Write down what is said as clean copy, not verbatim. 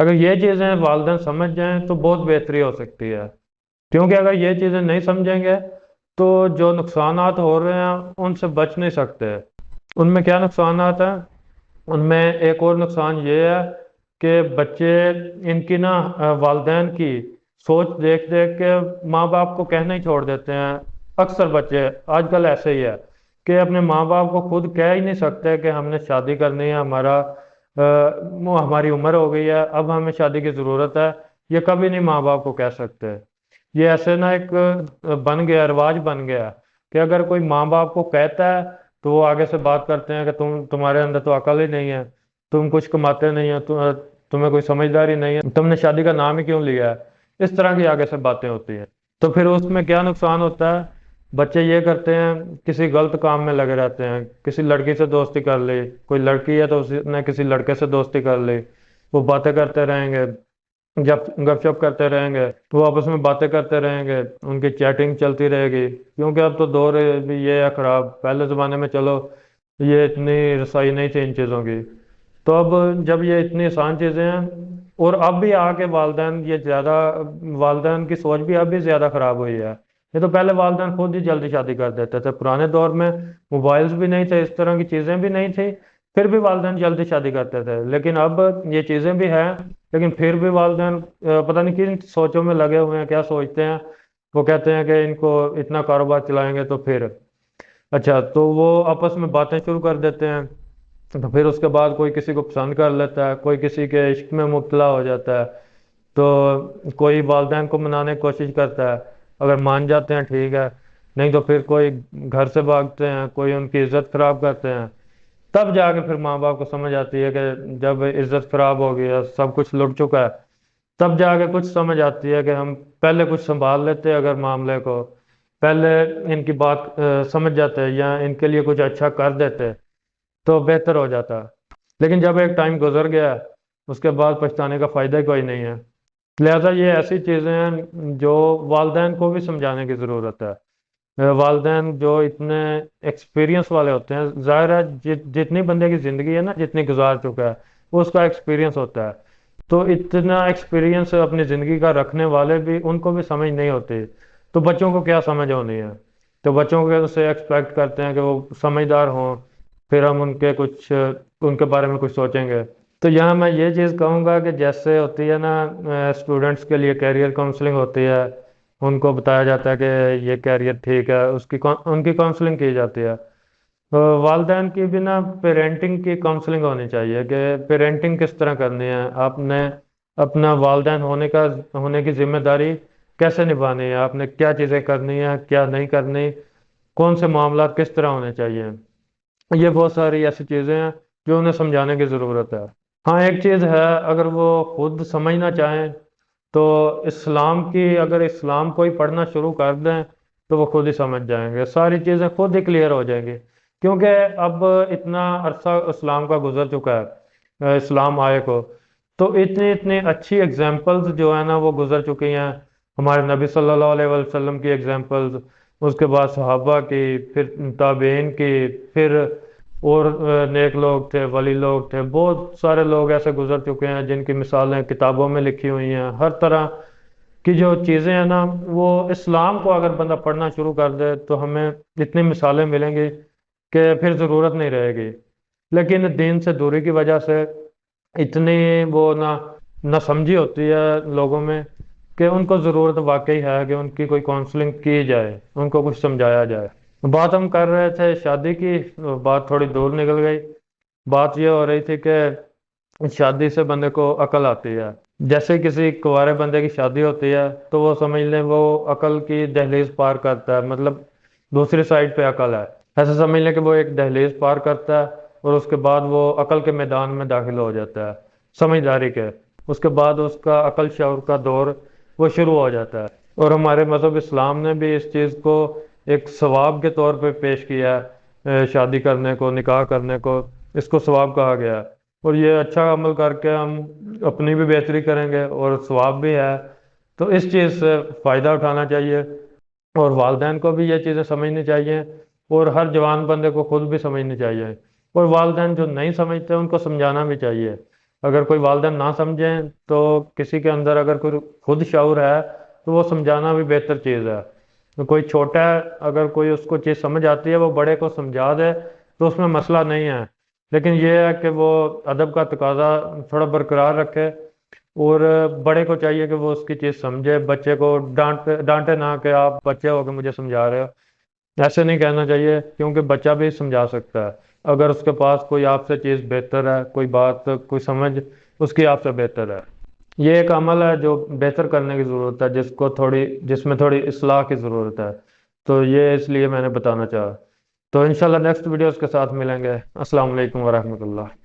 اگر یہ چیزیں والدین سمجھ جائیں تو بہت بہتری ہو سکتی ہے، کیونکہ اگر یہ چیزیں نہیں سمجھیں گے تو جو نقصانات ہو رہے ہیں ان سے بچ نہیں سکتے۔ ان میں کیا نقصانات ہیں؟ ان میں ایک اور نقصان یہ ہے کہ بچے ان کی نا والدین کی سوچ دیکھ دیکھ کے ماں باپ کو کہنا ہی چھوڑ دیتے ہیں۔ اکثر بچے آج کل ایسے ہی ہے کہ اپنے ماں باپ کو خود کہہ ہی نہیں سکتے کہ ہم نے شادی کرنی ہے، ہماری عمر ہو گئی ہے، اب ہمیں شادی کی ضرورت ہے، یہ کبھی نہیں ماں باپ کو کہہ سکتے۔ یہ ایسے نا ایک بن گیا، رواج بن گیا کہ اگر کوئی ماں باپ کو کہتا ہے تو وہ آگے سے بات کرتے ہیں کہ تمہارے اندر تو عقل ہی نہیں ہے، تم کچھ کماتے نہیں ہیں، تمہیں کوئی سمجھداری نہیں ہے، تم نے شادی کا نام ہی کیوں لیا ہے، اس طرح کی آگے سے باتیں ہوتی ہیں۔ تو پھر اس میں کیا نقصان ہوتا ہے؟ بچے یہ کرتے ہیں، کسی غلط کام میں لگے رہتے ہیں، کسی لڑکی سے دوستی کر لی، کوئی لڑکی ہے تو اس نے کسی لڑکے سے دوستی کر لی، وہ باتیں کرتے رہیں گے، جب گپ شپ کرتے رہیں گے، وہ آپس میں باتیں کرتے رہیں گے، ان کی چیٹنگ چلتی رہے گی، کیونکہ اب تو دور بھی یہ ہے خراب، پہلے زمانے میں چلو یہ اتنی رسائی نہیں تھی ان چیزوں کی، تو اب جب یہ اتنی آسان چیزیں ہیں، اور اب بھی آ کے والدین کی سوچ بھی اب بھی زیادہ خراب ہوئی ہے۔ یہ تو پہلے والدین خود ہی جلدی شادی کر دیتے تھے، پرانے دور میں موبائلز بھی نہیں تھے، اس طرح کی چیزیں بھی نہیں تھی، پھر بھی والدین جلدی شادی کرتے تھے، لیکن اب یہ چیزیں بھی ہیں، لیکن پھر بھی والدین پتہ نہیں کن سوچوں میں لگے ہوئے ہیں، کیا سوچتے ہیں، وہ کہتے ہیں کہ ان کو اتنا کاروبار چلائیں گے تو پھر اچھا، تو وہ آپس میں باتیں شروع کر دیتے ہیں، تو پھر اس کے بعد کوئی کسی کو پسند کر لیتا ہے، کوئی کسی کے عشق میں مبتلا ہو جاتا ہے، تو کوئی والدین کو منانے کی کوشش کرتا ہے، اگر مان جاتے ہیں ٹھیک ہے، نہیں تو پھر کوئی گھر سے بھاگتے ہیں، کوئی ان کی عزت خراب کرتے ہیں، تب جا کے پھر ماں باپ کو سمجھ آتی ہے کہ جب عزت خراب ہو گئی ہے، سب کچھ لٹ چکا ہے، تب جا کے کچھ سمجھ آتی ہے کہ ہم پہلے کچھ سنبھال لیتے اگر معاملے کو، پہلے ان کی بات سمجھ جاتے یا ان کے لیے کچھ اچھا کر دیتے تو بہتر ہو جاتا۔ لیکن جب ایک ٹائم گزر گیا اس کے بعد پچھتانے کا فائدہ ہی کوئی نہیں ہے۔ لہذا یہ ایسی چیزیں ہیں جو والدین کو بھی سمجھانے کی ضرورت ہے۔ والدین جو اتنے ایکسپیرینس والے ہوتے ہیں، ظاہر ہے جتنی بندے کی زندگی ہے نا، جتنی گزار چکا ہے، وہ اس کا ایکسپیرینس ہوتا ہے، تو اتنا ایکسپیرینس اپنی زندگی کا رکھنے والے بھی ان کو بھی سمجھ نہیں ہوتی، تو بچوں کو کیا سمجھ ہونی ہے؟ تو بچوں کے سے ایکسپیکٹ کرتے ہیں کہ وہ سمجھدار ہوں، پھر ہم ان کے بارے میں کچھ سوچیں گے۔ تو یہاں میں یہ چیز کہوں گا کہ جیسے ہوتی ہے نا اسٹوڈنٹس کے لیے کیریئر کاؤنسلنگ ہوتی ہے، ان کو بتایا جاتا ہے کہ یہ کیریئر ٹھیک ہے، ان کی کاؤنسلنگ کی جاتی ہے۔ والدین کی بھی نا پیرنٹنگ کی کاؤنسلنگ ہونی چاہیے کہ پیرنٹنگ کس طرح کرنی ہے، آپ نے اپنا والدین ہونے کی ذمہ داری کیسے نبھانی ہے، آپ نے کیا چیزیں کرنی ہے، کیا نہیں کرنی، کون سے معاملات کس طرح ہونے چاہیے، یہ بہت ساری ایسی چیزیں ہیں جو انہیں سمجھانے کی ضرورت ہے۔ ہاں ایک چیز ہے، اگر وہ خود سمجھنا چاہیں تو اگر اسلام کو ہی پڑھنا شروع کر دیں تو وہ خود ہی سمجھ جائیں گے، ساری چیزیں خود ہی کلیئر ہو جائیں گی، کیونکہ اب اتنا عرصہ اسلام کا گزر چکا ہے، اسلام آئے کو، تو اتنی اتنی اچھی اگزامپلز جو ہے نا وہ گزر چکی ہیں، ہمارے نبی صلی اللہ علیہ وسلم کی اگزامپلز، اس کے بعد صحابہ کی، پھر تابعین کی، پھر اور نیک لوگ تھے، ولی لوگ تھے، بہت سارے لوگ ایسے گزر چکے ہیں جن کی مثالیں کتابوں میں لکھی ہوئی ہیں، ہر طرح کی جو چیزیں ہیں نا، وہ اسلام کو اگر بندہ پڑھنا شروع کر دے تو ہمیں اتنی مثالیں ملیں گی کہ پھر ضرورت نہیں رہے گی۔ لیکن دین سے دوری کی وجہ سے اتنی وہ نہ سمجھی ہوتی ہے لوگوں میں کہ ان کو ضرورت واقعی ہے کہ ان کی کوئی کاؤنسلنگ کی جائے، ان کو کچھ سمجھایا جائے۔ بات ہم کر رہے تھے شادی کی، بات تھوڑی دور نکل گئی، بات یہ ہو رہی تھی کہ شادی سے بندے کو عقل آتی ہے۔ جیسے کسی کنوارے بندے کی شادی ہوتی ہے تو وہ سمجھ لیں وہ عقل کی دہلیز پار کرتا ہے، مطلب دوسری سائڈ پہ عقل ہے، ایسے سمجھ لیں کہ وہ ایک دہلیز پار کرتا ہے اور اس کے بعد وہ عقل کے میدان میں داخل ہو جاتا ہے، سمجھداری کے، اس کے بعد اس کا عقل شعور کا دور وہ شروع ہو جاتا ہے۔ اور ہمارے مذہب اسلام نے بھی اس چیز کو ایک ثواب کے طور پہ پیش کیا ہے، شادی کرنے کو، نکاح کرنے کو، اس کو ثواب کہا گیا ہے، اور یہ اچھا عمل کر کے ہم اپنی بھی بہتری کریں گے اور ثواب بھی ہے، تو اس چیز سے فائدہ اٹھانا چاہیے، اور والدین کو بھی یہ چیزیں سمجھنی چاہیے، اور ہر جوان بندے کو خود بھی سمجھنی چاہیے، اور والدین جو نہیں سمجھتے ان کو سمجھانا بھی چاہیے اگر کوئی والدین نہ سمجھیں تو کسی کے اندر اگر کوئی خود شعور ہے تو وہ سمجھانا بھی بہتر چیز ہے۔ کوئی چھوٹا ہے، اگر کوئی اس کو چیز سمجھ آتی ہے وہ بڑے کو سمجھا دے تو اس میں مسئلہ نہیں ہے، لیکن یہ ہے کہ وہ ادب کا تقاضا تھوڑا برقرار رکھے، اور بڑے کو چاہیے کہ وہ اس کی چیز سمجھے، بچے کو ڈانٹے نہ کہ آپ بچے ہو کے مجھے سمجھا رہے ہو، ایسے نہیں کہنا چاہیے، کیونکہ بچہ بھی سمجھا سکتا ہے اگر اس کے پاس کوئی آپ سے چیز بہتر ہے، کوئی بات کوئی سمجھ اس کی آپ سے بہتر ہے۔ یہ ایک عمل ہے جو بہتر کرنے کی ضرورت ہے، جس میں تھوڑی اصلاح کی ضرورت ہے، تو یہ اس لیے میں نے بتانا چاہا۔ تو انشاءاللہ نیکسٹ ویڈیوز کے ساتھ ملیں گے۔ السلام علیکم ورحمۃ اللہ۔